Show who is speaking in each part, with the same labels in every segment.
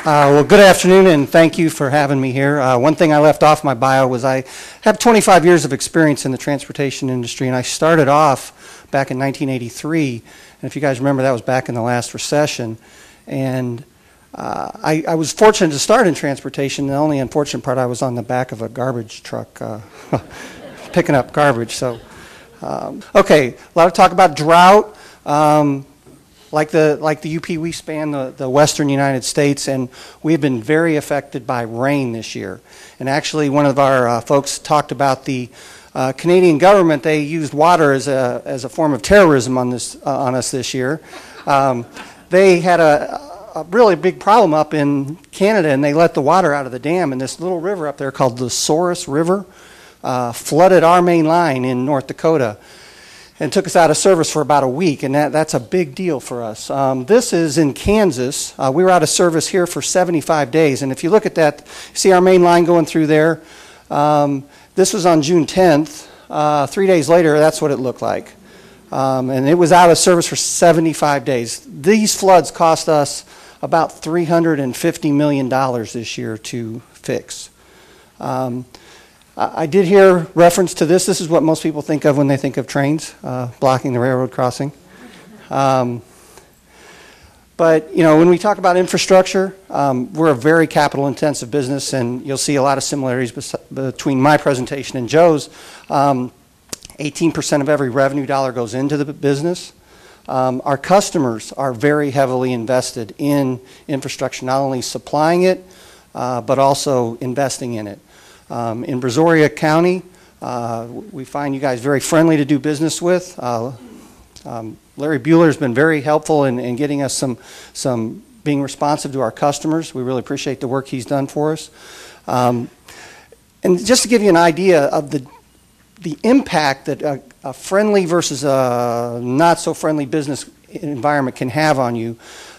Speaker 1: Well, good afternoon, and thank you for having me here. One thing I left off my bio was I have 25 years of experience in the transportation industry, and I started off back in 1983. And if you guys remember, that was back in the last recession. And I was fortunate to start in transportation. The only unfortunate part, I was on the back of a garbage truck picking up garbage. So, okay, a lot of talk about drought. Like the UP, we span the western United States, and we've been very affected by rain this year. And actually, one of our folks talked about the Canadian government. They used water as a form of terrorism on us this year. They had a really big problem up in Canada, and they let the water out of the dam, and this little river up there called the Souris River flooded our main line in North Dakota and took us out of service for about a week, and that's a big deal for us. This is in Kansas. We were out of service here for 75 days, and if you look at that, see our main line going through there? This was on June 10th. 3 days later, that's what it looked like. And it was out of service for 75 days. These floods cost us about $350 million this year to fix. I did hear reference to this. This is what most people think of when they think of trains blocking the railroad crossing. But, you know, when we talk about infrastructure, we're a very capital-intensive business, and you'll see a lot of similarities between my presentation and Joe's. 18% of every revenue dollar goes into the business. Our customers are very heavily invested in infrastructure, not only supplying it, but also investing in it. In Brazoria County, we find you guys very friendly to do business with. Larry Bueller has been very helpful in getting us some being responsive to our customers. We really appreciate the work he's done for us. And just to give you an idea of the impact that a friendly versus a not so friendly business environment can have on you,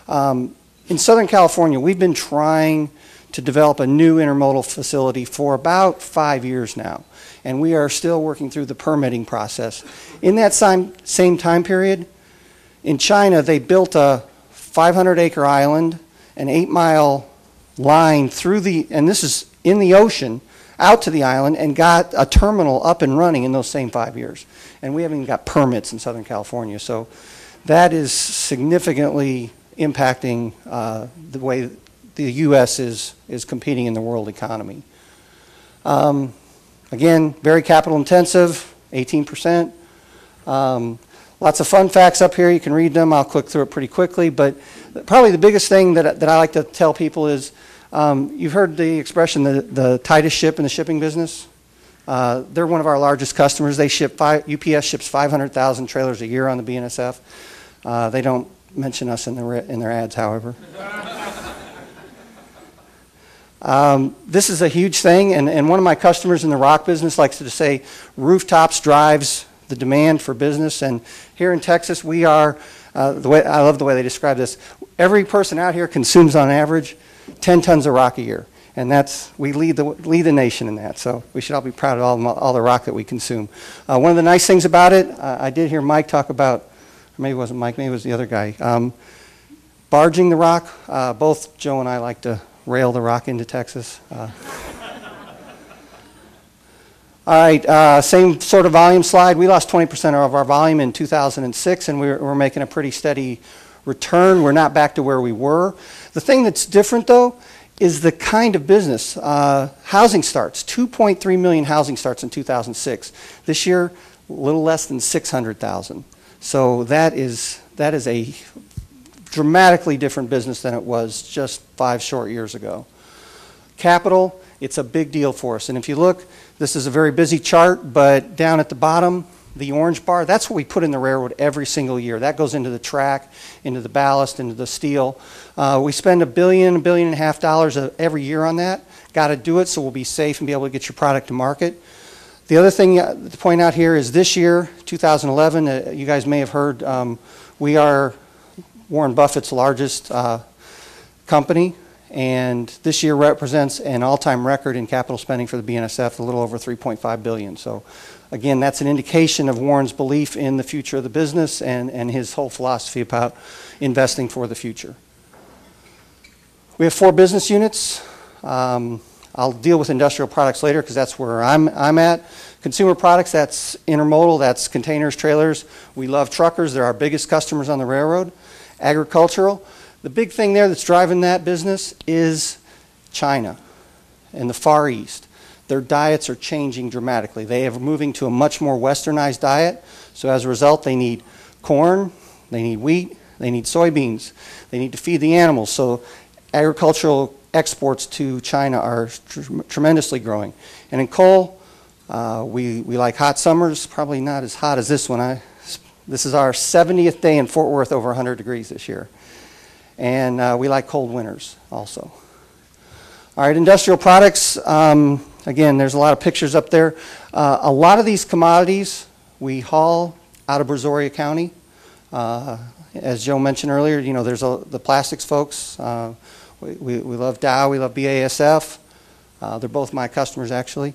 Speaker 1: in Southern California, we've been trying to develop a new intermodal facility for about 5 years now, and we are still working through the permitting process. In that same time period, in China, they built a 500-acre island, an 8-mile line through and this is in the ocean, out to the island, and got a terminal up and running in those same 5 years. And we haven't even got permits in Southern California, so that is significantly impacting the way the U.S. is competing in the world economy. Again, very capital intensive, 18%. Lots of fun facts up here. You can read them. I'll click through it pretty quickly. But probably the biggest thing that I like to tell people is you've heard the expression, the tightest ship in the shipping business. They're one of our largest customers. They ship UPS ships 500,000 trailers a year on the BNSF. They don't mention us in their ads, however. This is a huge thing, and one of my customers in the rock business likes to say rooftops drives the demand for business. And here in Texas, we are, I love the way they describe this, every person out here consumes on average 10 tons of rock a year. And we lead the nation in that, so we should all be proud of all the rock that we consume. One of the nice things about it, I did hear Mike talk about, or maybe it wasn't Mike, maybe it was the other guy, barging the rock. Both Joe and I like to rail the rock into Texas. All right, same sort of volume slide. We lost 20% of our volume in 2006, and we're making a pretty steady return. We're not back to where we were. The thing that's different, though, is the kind of business. Housing starts, 2.3 million housing starts in 2006. This year, a little less than 600,000. So that is a dramatically different business than it was just 5 short years ago. Capital, it's a big deal for us. And if you look, this is a very busy chart, but down at the bottom, the orange bar, that's what we put in the railroad every single year. That goes into the track, into the ballast, into the steel. We spend $1 billion, $1.5 billion every year on that. Got to do it so we'll be safe and be able to get your product to market. The other thing to point out here is this year, 2011, you guys may have heard, we are Warren Buffett's largest company, and this year represents an all-time record in capital spending for the BNSF, a little over $3.5 billion. So again, that's an indication of Warren's belief in the future of the business and his whole philosophy about investing for the future. We have 4 business units. I'll deal with industrial products later because that's where I'm at. Consumer products, that's intermodal, that's containers, trailers. We love truckers. They're our biggest customers on the railroad. Agricultural, the big thing there that's driving that business is China and the Far East. Their diets are changing dramatically. They are moving to a much more westernized diet. So as a result, they need corn, they need wheat, they need soybeans. They need to feed the animals. So agricultural exports to China are tremendously growing. And in coal, we like hot summers, probably not as hot as this one. This is our 70th day in Fort Worth over 100 degrees this year. And we like cold winters also. All right, industrial products. Again, there's a lot of pictures up there. A lot of these commodities we haul out of Brazoria County. As Joe mentioned earlier, you know, there's the plastics folks. We love Dow, we love BASF. They're both my customers, actually.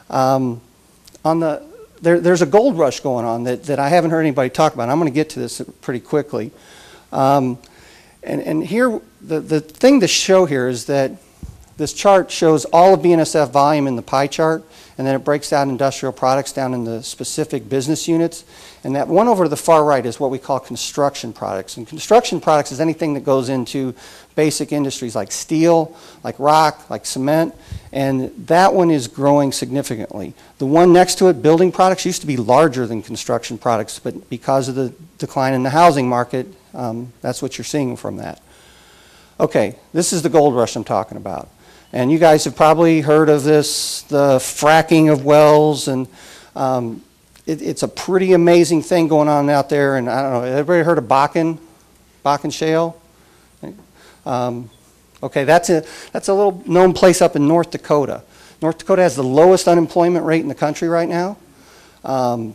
Speaker 1: There's a gold rush going on that I haven't heard anybody talk about. I'm going to get to this pretty quickly. And here, the thing to show here is that this chart shows all of BNSF volume in the pie chart, and then it breaks down industrial products down in the specific business units. And that one over to the far right is what we call construction products. And construction products is anything that goes into basic industries like steel, like rock, like cement, and that one is growing significantly. The one next to it, building products, used to be larger than construction products, but because of the decline in the housing market, that's what you're seeing from that. Okay, this is the gold rush I'm talking about. And you guys have probably heard of this, the fracking of wells, and it's a pretty amazing thing going on out there. And I don't know, everybody heard of Bakken Shale? Okay, that's a little known place up in North Dakota. North Dakota has the lowest unemployment rate in the country right now.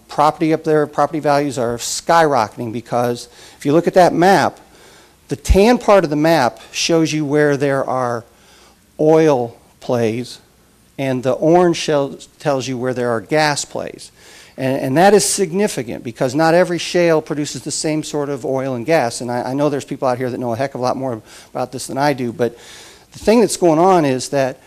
Speaker 1: Property up there, property values are skyrocketing because if you look at that map, the tan part of the map shows you where there are oil plays, and the orange tells you where there are gas plays. And that is significant because not every shale produces the same sort of oil and gas. And I know there's people out here that know a heck of a lot more about this than I do, but the thing that's going on is that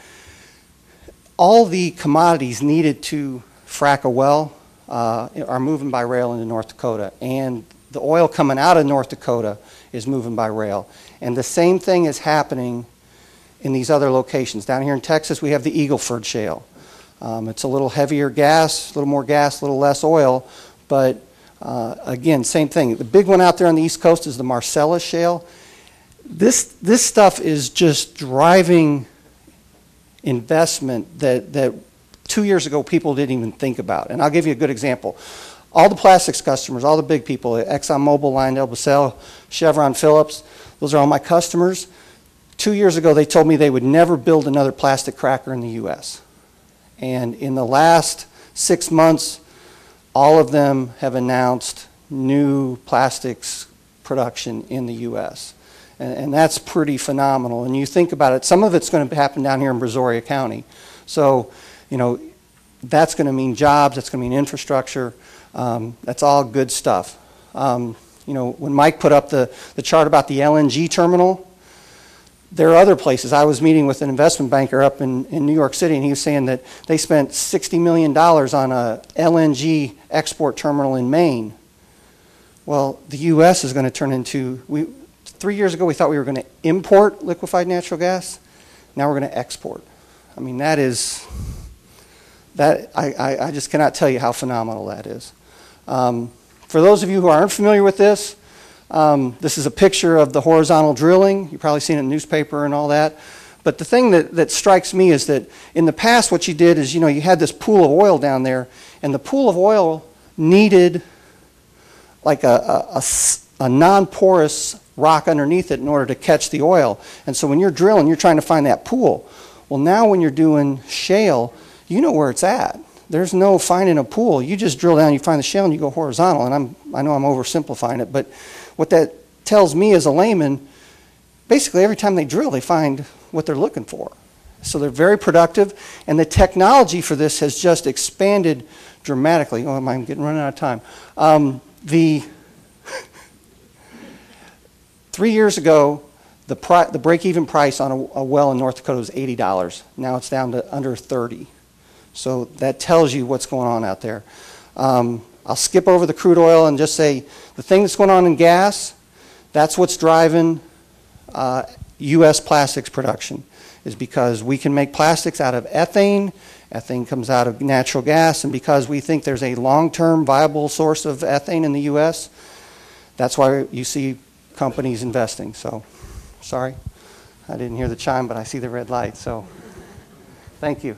Speaker 1: all the commodities needed to frack a well are moving by rail into North Dakota. And the oil coming out of North Dakota is moving by rail. And the same thing is happening in these other locations. Down here in Texas, we have the Eagle Ford Shale. It's a little heavier gas, a little more gas, a little less oil, but again, same thing. The big one out there on the East Coast is the Marcellus Shale. This stuff is just driving investment that 2 years ago people didn't even think about. And I'll give you a good example. All the plastics customers, all the big people, ExxonMobil, LyondellBasell, Chevron, Phillips, those are all my customers. 2 years ago, they told me they would never build another plastic cracker in the U.S. And in the last 6 months, all of them have announced new plastics production in the U.S. And that's pretty phenomenal. And you think about it, some of it's going to happen down here in Brazoria County. So, you know, that's going to mean jobs, that's going to mean infrastructure. That's all good stuff. You know, when Mike put up the chart about the LNG terminal, there are other places. I was meeting with an investment banker up in New York City, and he was saying that they spent $60 million on a LNG export terminal in Maine. Well, the U.S. is going to turn into, 3 years ago we thought we were going to import liquefied natural gas. Now we're going to export. I mean, I just cannot tell you how phenomenal that is. For those of you who aren't familiar with this is a picture of the horizontal drilling. You've probably seen it in the newspaper and all that. But the thing that strikes me is that in the past what you did is, you know, you had this pool of oil down there, and the pool of oil needed like a non-porous rock underneath it in order to catch the oil. And so when you're drilling, you're trying to find that pool. Well, now when you're doing shale, you know where it's at. There's no finding a pool. You just drill down, you find the shale, and you go horizontal. And I know I'm oversimplifying it, but what that tells me as a layman, basically every time they drill, they find what they're looking for. So they're very productive, and the technology for this has just expanded dramatically. Oh, I'm running out of time. 3 years ago, The break-even price on a well in North Dakota was $80. Now it's down to under 30. So that tells you what's going on out there. I'll skip over the crude oil and just say the thing that's going on in gas, that's what's driving U.S. plastics production, is because we can make plastics out of ethane. Ethane comes out of natural gas, and because we think there's a long-term viable source of ethane in the U.S., that's why you see companies investing. So, sorry, I didn't hear the chime, but I see the red light. So, thank you.